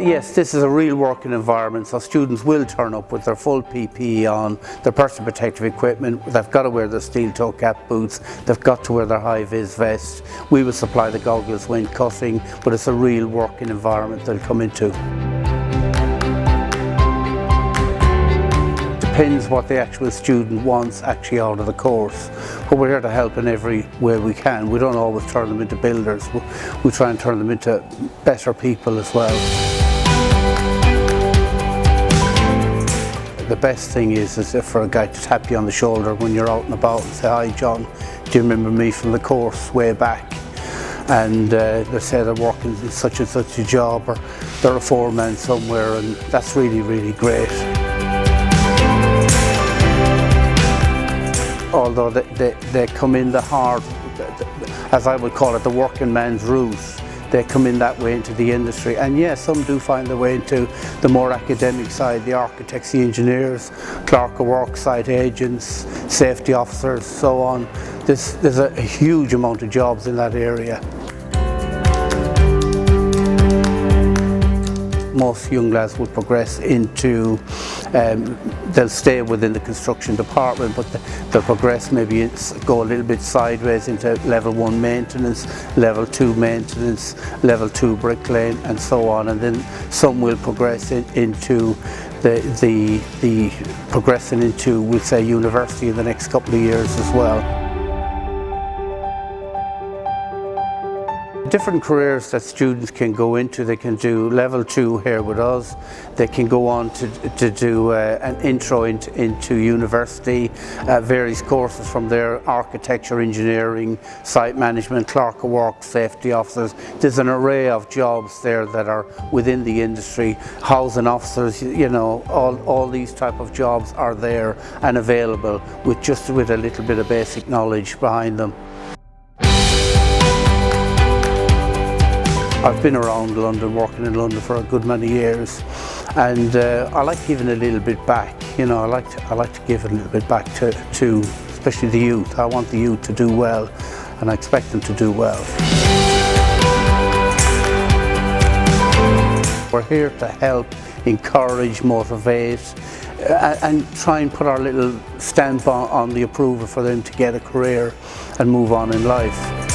Yes, this is a real working environment, so students will turn up with their full PPE on, their personal protective equipment. They've got to wear their steel toe cap boots, they've got to wear their high-vis vest. We will supply the goggles when cutting, but it's a real working environment they'll come into. Depends what the actual student wants actually out of the course, but we're here to help in every way we can. We don't always turn them into builders, we try and turn them into better people as well. The best thing is for a guy to tap you on the shoulder when you're out and about and say, "Hi John, do you remember me from the course way back?" And they say they're working in such and such a job, or they're a foreman somewhere, and that's really, really great. Although they come in the hard, as I would call it, the working man's route. They come in that way into the industry, and yes, some do find their way into the more academic side, the architects, the engineers, clerk of work, site agents, safety officers, so on. There's a huge amount of jobs in that area. Most young lads would progress into, they'll stay within the construction department, but they'll progress, maybe go a little bit sideways into level 1 maintenance, level 2 maintenance, level 2 bricklaying, and so on. And then some will progress into the progressing into, we'll say, university in the next couple of years as well. Different careers that students can go into. They can do level 2 here with us. They can go on to do an intro into university, various courses from there: architecture, engineering, site management, clerk of work, safety officers. There's an array of jobs there that are within the industry. Housing officers, you know, all these type of jobs are there and available with a little bit of basic knowledge behind them. I've been around London, working in London for a good many years, and I like giving a little bit back. You know, I like to give a little bit back to especially the youth. I want the youth to do well, and I expect them to do well. We're here to help, encourage, motivate, and try and put our little stamp on the approval for them to get a career and move on in life.